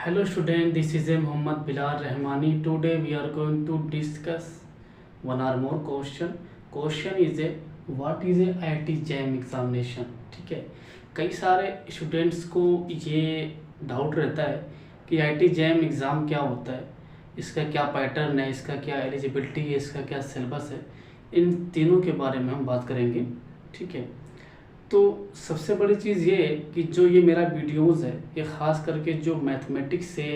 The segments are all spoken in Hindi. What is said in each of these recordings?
Hello student, this is a Muhammad Bilal Rahmani. Today we are going to discuss one or more question. Question is a what is a IIT JAM examination. ठीक है, कई सारे स्टूडेंट्स को ये डाउट रहता है कि IIT JAM एग्ज़ाम क्या होता है, इसका क्या पैटर्न है, इसका क्या एलिजिबिलिटी है, इसका क्या सिलेबस है। इन तीनों के बारे में हम बात करेंगे। ठीक है, तो सबसे बड़ी चीज़ ये है कि जो ये मेरा वीडियोज़ है ये ख़ास करके जो मैथमेटिक्स से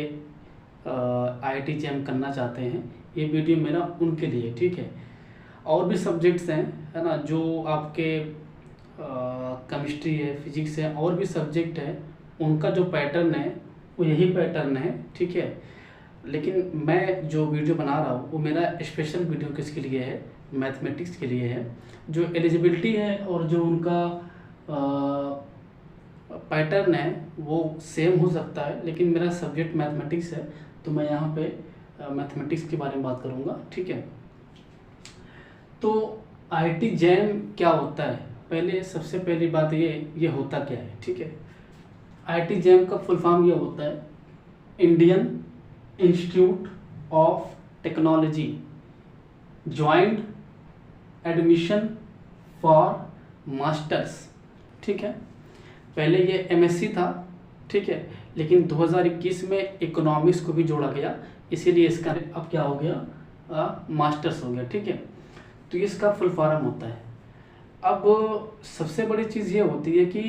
IIT JAM करना चाहते हैं, ये वीडियो मेरा उनके लिए। ठीक है, और भी सब्जेक्ट्स हैं, है ना, जो आपके केमिस्ट्री है, फिजिक्स है, और भी सब्जेक्ट है, उनका जो पैटर्न है वो यही पैटर्न है। ठीक है, लेकिन मैं जो वीडियो बना रहा हूँ वो मेरा स्पेशल वीडियो किसके लिए है, मैथमेटिक्स के लिए है। जो एलिजिबिलिटी है और जो उनका पैटर्न है वो सेम हो सकता है, लेकिन मेरा सब्जेक्ट मैथमेटिक्स है तो मैं यहाँ पे मैथमेटिक्स के बारे में बात करूँगा। ठीक है, तो IIT JAM क्या होता है, पहले सबसे पहली बात ये होता क्या है। ठीक है, IIT JAM का फुल फॉर्म ये होता है Indian institute of technology joint admission for masters. ठीक है, पहले ये MSc था। ठीक है, लेकिन 2021 में इकोनॉमिक्स को भी जोड़ा गया, इसीलिए इसका अब क्या हो गया, मास्टर्स हो गया। ठीक है, तो इसका फुल फॉर्म होता है। अब सबसे बड़ी चीज़ ये होती है कि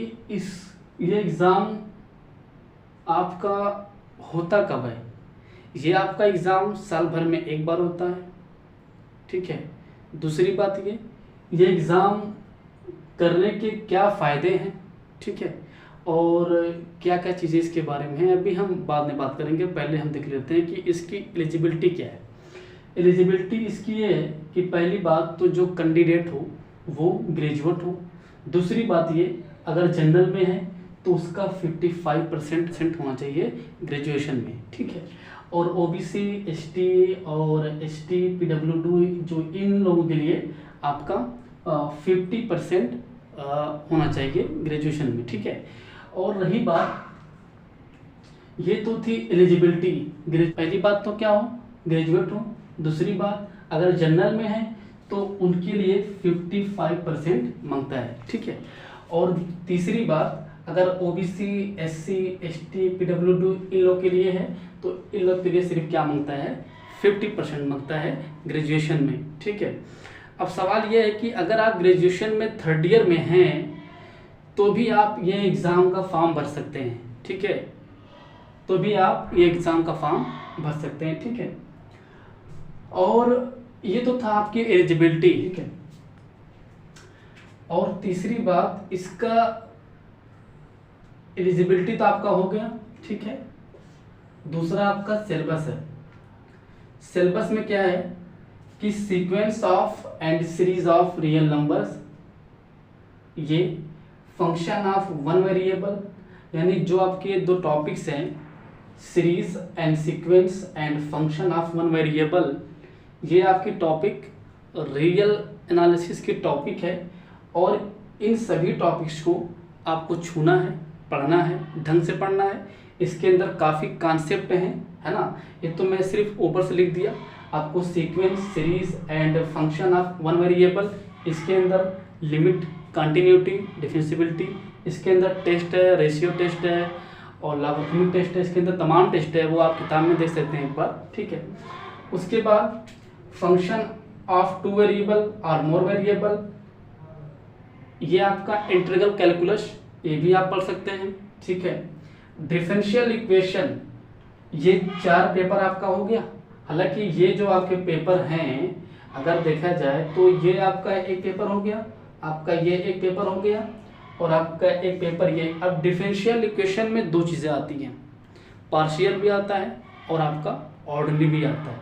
ये एग्ज़ाम आपका होता कब है। ये आपका एग्ज़ाम साल भर में एक बार होता है। ठीक है, दूसरी बात ये एग्ज़ाम करने के क्या फ़ायदे हैं। ठीक है, और क्या क्या चीज़ें इसके बारे में हैं अभी हम बाद में बात करेंगे। पहले हम देख लेते हैं कि इसकी एलिजिबिलिटी क्या है। एलिजिबिलिटी इसकी ये है कि पहली बात तो जो कैंडिडेट हो वो ग्रेजुएट हो। दूसरी बात ये, अगर जनरल में है तो उसका 55% होना चाहिए ग्रेजुएशन में। ठीक है, और OBC ST और ST PWD जो इन लोगों के लिए आपका 50% होना चाहिए ग्रेजुएशन में। ठीक है, और रही बात, ये तो थी एलिजिबिलिटी। पहली बात तो क्या हो, ग्रेजुएट हो। दूसरी बात, अगर जनरल में है तो उनके लिए 55% मांगता है। ठीक है, और तीसरी बात, अगर OBC SC ST PWD इन लोग के लिए है तो इन लोग के लिए सिर्फ क्या मांगता है, 50% मांगता है ग्रेजुएशन में। ठीक है, अब सवाल ये है कि अगर आप ग्रेजुएशन में 3rd ईयर में हैं तो भी आप ये एग्ज़ाम का फॉर्म भर सकते हैं। ठीक है, तो भी आप ये एग्ज़ाम का फॉर्म भर सकते हैं। ठीक है, और ये तो था आपकी एलिजिबिलिटी। ठीक है, और तीसरी बात, इसका एलिजिबिलिटी तो आपका हो गया। ठीक है, दूसरा आपका सिलेबस है। सिलेबस में क्या है कि sequence of and series of real numbers, ये फंक्शन ऑफ वन वेरिएबल, यानी जो आपके दो टॉपिक्स हैं, series and sequence and function of one variable, ये आपकी टॉपिक रियल एनालिसिस की टॉपिक है। और इन सभी टॉपिक्स को आपको छूना है, पढ़ना है, ढंग से पढ़ना है। इसके अंदर काफ़ी कॉन्सेप्ट हैं, है ना। ये तो मैं सिर्फ ऊपर से लिख दिया। आपको sequence, series and function of one variable, इसके अंदर लिमिट, कंटिन्यूटी, डिफरेंशियबिलिटी, इसके अंदर टेस्ट है, रेशियो टेस्ट है और लॉगरिथमिक टेस्ट है। इसके अंदर तमाम टेस्ट है, वो आप किताब में देख सकते हैं एक बार। ठीक है, उसके बाद फंक्शन ऑफ 2 वेरिएबल और मोर वेरिएबल, ये आपका इंटीग्रल कैलकुलस, ये भी आप पढ़ सकते हैं। ठीक है, डिफरेंशियल इक्वेशन, ये 4 पेपर आपका हो गया। हालांकि ये जो आपके पेपर हैं अगर देखा जाए तो ये आपका एक पेपर हो गया, आपका ये एक पेपर हो गया और आपका एक पेपर ये। अब डिफरेंशियल इक्वेशन में 2 चीज़ें आती हैं, पार्शियल भी आता है और आपका ऑर्डिनरी भी आता है।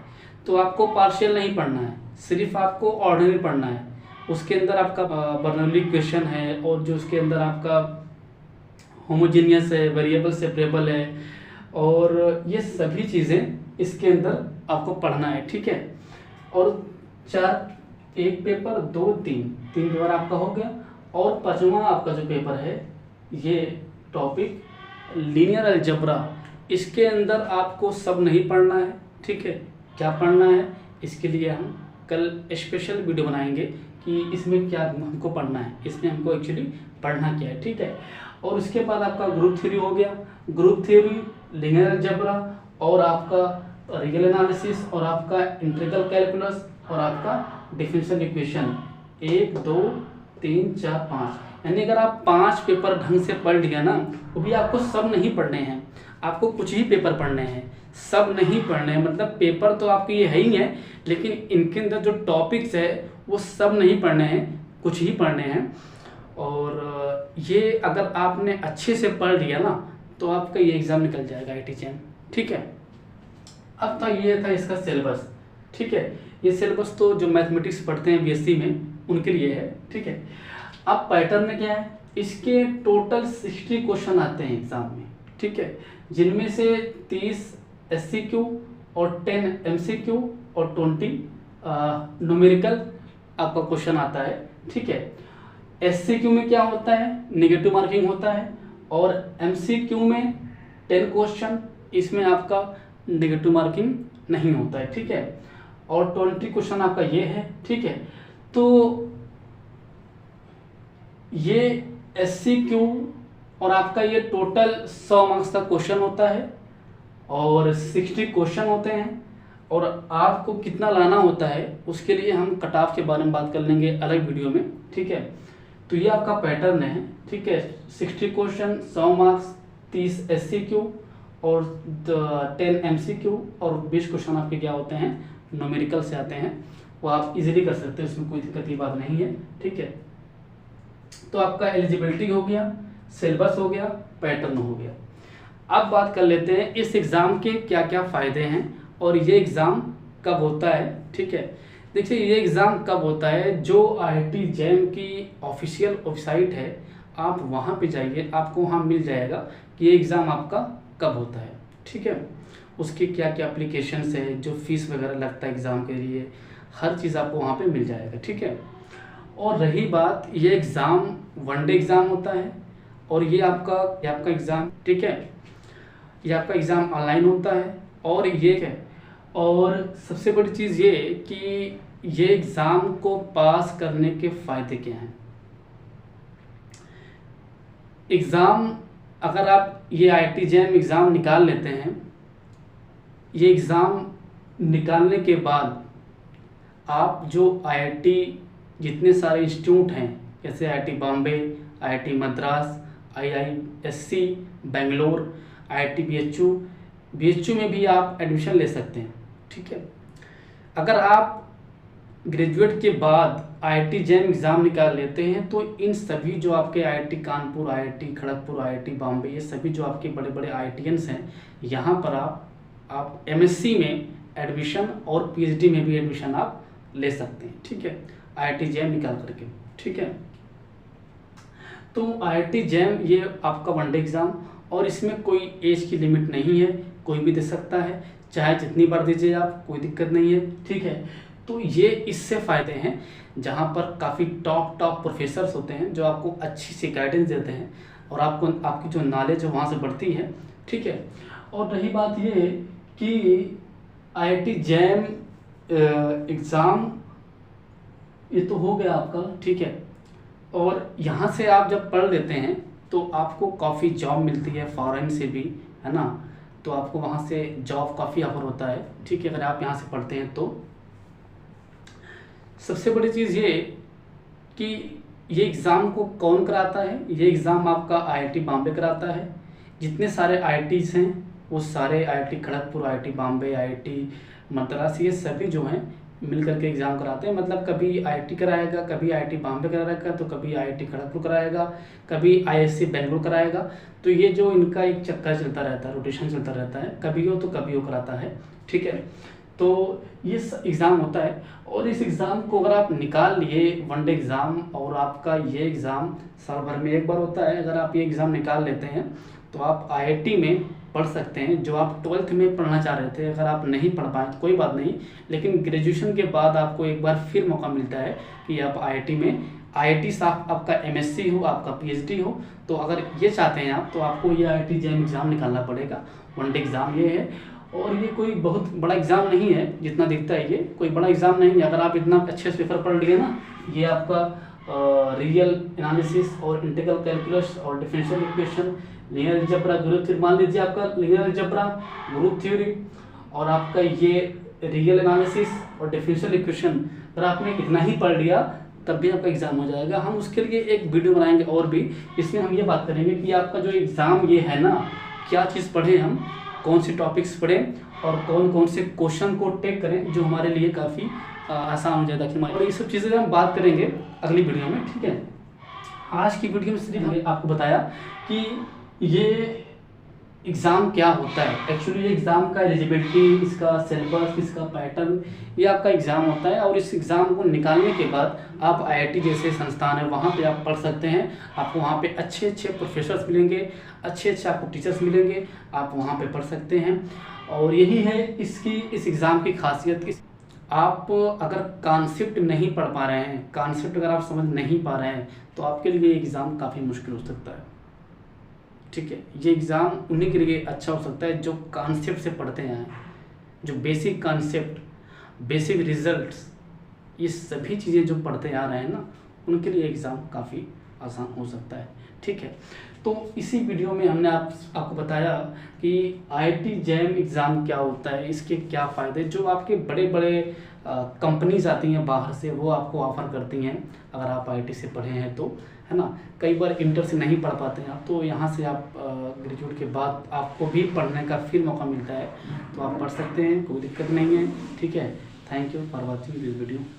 तो आपको पार्शियल नहीं पढ़ना है, सिर्फ आपको ऑर्डिनरी पढ़ना है। उसके अंदर आपका बर्नौली इक्वेशन है और जो उसके अंदर आपका होमोजीनियस है, वेरिएबल सेपरेबल है, और ये सभी चीज़ें इसके अंदर आपको पढ़ना है। ठीक है, और 4, एक पेपर 2 3 पेपर आपका हो गया। और 5वां आपका जो पेपर है, ये टॉपिक लीनियर अलजेब्रा इसके अंदर आपको सब नहीं पढ़ना है, ठीक है। क्या पढ़ना है, इसके लिए हम कल स्पेशल वीडियो बनाएंगे कि इसमें क्या हमको पढ़ना है, इसमें हमको एक्चुअली पढ़ना क्या है, ठीक है। और उसके बाद आपका ग्रुप थ्योरी हो गया, ग्रुप थ्योरी, लीनियर अलजेब्रा और आपका रियल एनालिसिस और आपका इंटीग्रल कैलकुलस और आपका डिफरेंशियल इक्वेशन 1 2 3 4 5। यानी अगर आप 5 पेपर ढंग से पढ़ लिया ना, वो भी आपको सब नहीं पढ़ने हैं, आपको कुछ ही पेपर पढ़ने हैं, सब नहीं पढ़ने हैं। मतलब पेपर तो आपके ये है ही है, लेकिन इनके अंदर जो टॉपिक्स है वो सब नहीं पढ़ने हैं, कुछ ही पढ़ने हैं। और ये अगर आपने अच्छे से पढ़ लिया ना तो आपका ये एग्ज़ाम निकल जाएगा IIT जैम, ठीक है। अब तो ये था इसका सिलेबस, ठीक है। ये सिलेबस तो जो मैथमेटिक्स पढ़ते हैं BSc में उनके लिए है, ठीक है। अब पैटर्न में क्या है, इसके टोटल 60 क्वेश्चन आते हैं एग्ज़ाम में, ठीक है, जिनमें से 30 SCQ और 10 MCQ और 20 न्यूमेरिकल आपका क्वेश्चन आता है, ठीक है। SCQ में क्या होता है, नेगेटिव मार्किंग होता है, और MCQ में 10 क्वेश्चन, इसमें आपका नेगेटिव मार्किंग नहीं होता है, ठीक है। और 20 क्वेश्चन आपका ये है, ठीक है। तो ये SCQ और आपका ये टोटल 100 मार्क्स का क्वेश्चन होता है और 60 क्वेश्चन होते हैं। और आपको कितना लाना होता है उसके लिए हम कट ऑफ के बारे में बात कर लेंगे अलग वीडियो में, ठीक है। तो ये आपका पैटर्न है, ठीक है। 60 क्वेश्चन, 100 मार्क्स, 30 SCQ और 10 MCQ और 20 क्वेश्चन आपके क्या होते हैं, न्यूमेरिकल से आते हैं। वो आप इजीली कर सकते हैं, उसमें कोई दिक्कत की बात नहीं है, ठीक है। तो आपका एलिजिबिलिटी हो गया, सिलेबस हो गया, पैटर्न हो गया। अब बात कर लेते हैं इस एग्ज़ाम के क्या क्या फ़ायदे हैं और ये एग्ज़ाम कब होता है, ठीक है। देखिए ये एग्ज़ाम कब होता है, जो IIT जैम की ऑफिशियल वेबसाइट है आप वहाँ पे जाइए, आपको वहाँ मिल जाएगा कि ये एग्ज़ाम आपका कब होता है, ठीक है। उसके क्या क्या एप्लीकेशंस है, जो फीस वगैरह लगता है एग्ज़ाम के लिए, हर चीज़ आपको वहाँ पे मिल जाएगा, ठीक है। और रही बात, ये एग्ज़ाम 1 डे एग्ज़ाम होता है और ये आपका एग्ज़ाम, ठीक है, ये आपका एग्ज़ाम ऑनलाइन होता है। और ये है, और सबसे बड़ी चीज़ ये कि ये एग्ज़ाम को पास करने के फ़ायदे क्या हैं। एग्ज़ाम अगर आप ये IIT जैम एग्ज़ाम निकाल लेते हैं, ये एग्ज़ाम निकालने के बाद आप जो IIT जितने सारे इंस्टीट्यूट हैं, जैसे IIT Bombay, IIT Madras, IISc Bangalore, IIT BHU में भी आप एडमिशन ले सकते हैं, ठीक है। अगर आप ग्रेजुएट के बाद IIT जैम एग्ज़ाम निकाल लेते हैं तो इन सभी जो आपके IIT Kanpur, IIT Kharagpur, IIT Bombay, ये सभी जो आपके बड़े बड़े IITians हैं, यहाँ पर आप MSc में एडमिशन और PhD में भी एडमिशन आप ले सकते हैं, ठीक है, IIT जैम निकाल करके, ठीक है। तो IIT जैम ये आपका 1 डे एग्ज़ाम, और इसमें कोई एज की लिमिट नहीं है, कोई भी दे सकता है, चाहे जितनी बार दीजिए आप, कोई दिक्कत नहीं है, ठीक है। तो ये इससे फ़ायदे हैं जहाँ पर काफ़ी टॉप प्रोफेसर्स होते हैं जो आपको अच्छी सी गाइडेंस देते हैं और आपकी जो नॉलेज है वहाँ से बढ़ती है, ठीक है। और रही बात ये कि IIT जैम एग्ज़ाम ये तो हो गया आपका, ठीक है। और यहाँ से आप जब पढ़ लेते हैं तो आपको काफ़ी जॉब मिलती है फॉरेन से भी, है ना। तो आपको वहाँ से जॉब काफ़ी ऑफर होता है, ठीक है, अगर आप यहाँ से पढ़ते हैं तो। सबसे बड़ी चीज़ ये कि ये एग्ज़ाम को कौन कराता है, ये एग्ज़ाम आपका IIT बॉम्बे कराता है। जितने सारे IITs हैं वो सारे IIT Kharagpur, IIT Bombay, IIT Madras, ये सभी जो हैं मिल करके एग्ज़ाम कराते हैं। मतलब कभी IIT कराएगा, कभी IIT बॉम्बे कराएगा, तो कभी IIT खड़गपुर कराएगा, कभी IISc बेंगलोर कराएगा। तो ये जो इनका एक चक्कर चलता रहता है, रोटेशन चलता रहता है, कभी हो तो कभी हो कराता है, ठीक है। तो ये एग्ज़ाम होता है और इस एग्ज़ाम को अगर आप निकाल लिए 1 डे एग्ज़ाम, और आपका ये एग्ज़ाम साल भर में एक बार होता है, अगर आप ये एग्ज़ाम निकाल लेते हैं तो आप IIT में पढ़ सकते हैं जो आप 12th में पढ़ना चाह रहे थे। अगर आप नहीं पढ़ पाए तो कोई बात नहीं, लेकिन ग्रेजुएशन के बाद आपको एक बार फिर मौका मिलता है कि आप IIT में IIT से आपका MSc हो, आपका PhD हो, तो अगर ये चाहते हैं आप, तो आपको ये IIT JEM एग्ज़ाम निकालना पड़ेगा। 1 डे एग्ज़ाम ये है, और ये कोई बहुत बड़ा एग्ज़ाम नहीं है जितना दिखता है, ये कोई बड़ा एग्ज़ाम नहीं है। अगर आप इतना अच्छे से पेपर पढ़ लिए ना, ये आपका रियल एनालिसिस और इंटीग्रल कैलकुलस और differential equation, linear algebra, group theory, मान लीजिए आपका लीनियर अलजेब्रा, ग्रुप थ्योरी और आपका ये रियल एनालिसिस और डिफरेंशियल इक्वेशन, अगर आपने इतना ही पढ़ लिया तब भी आपका एग्ज़ाम हो जाएगा। हम उसके लिए एक वीडियो बनाएंगे और भी, इसमें हम ये बात करेंगे कि आपका जो एग्ज़ाम ये है ना, क्या चीज़ पढ़ें हम, कौन से टॉपिक्स पढ़ें और कौन कौन से क्वेश्चन को टेक करें जो हमारे लिए काफ़ी आसान हो जाएगा कि हमारे, और ये सब चीज़ें हम बात करेंगे अगली वीडियो में, ठीक है। आज की वीडियो में सिर्फ मैंने आपको बताया कि ये एग्ज़ाम क्या होता है। एक्चुअली ये एग्ज़ाम का एलिजिबिलिटी, इसका सिलेबस, इसका पैटर्न, ये आपका एग्ज़ाम होता है। और इस एग्ज़ाम को निकालने के बाद आप IIT जैसे संस्थान है वहाँ पे आप पढ़ सकते हैं। आपको वहाँ पे अच्छे अच्छे प्रोफेसर्स मिलेंगे, अच्छे अच्छे आपको टीचर्स मिलेंगे, आप वहाँ पे पढ़ सकते हैं। और यही है इस एग्ज़ाम की खासियत। आप अगर कॉन्सेप्ट नहीं पढ़ पा रहे हैं, कॉन्सेप्ट अगर आप समझ नहीं पा रहे हैं, तो आपके लिए एग्ज़ाम काफ़ी मुश्किल हो सकता है, ठीक है। ये एग्ज़ाम उन्हीं के लिए अच्छा हो सकता है जो कॉन्सेप्ट से पढ़ते हैं, जो बेसिक कॉन्सेप्ट, बेसिक रिजल्ट्स, ये सभी चीज़ें जो पढ़ते आ रहे हैं ना, उनके लिए एग्ज़ाम काफ़ी आसान हो सकता है, ठीक है। तो इसी वीडियो में हमने आपको बताया कि IIT JEM एग्ज़ाम क्या होता है, इसके क्या फ़ायदे, जो आपके बड़े बड़े कंपनीज आती हैं बाहर से, वो आपको ऑफ़र करती हैं अगर आप IIT से पढ़े हैं तो, है ना। कई बार इंटर से नहीं पढ़ पाते हैं आप, तो यहाँ से आप ग्रेजुएट के बाद आपको भी पढ़ने का फिर मौका मिलता है, तो आप पढ़ सकते हैं, कोई दिक्कत नहीं है, ठीक है। Thank you for watching this video.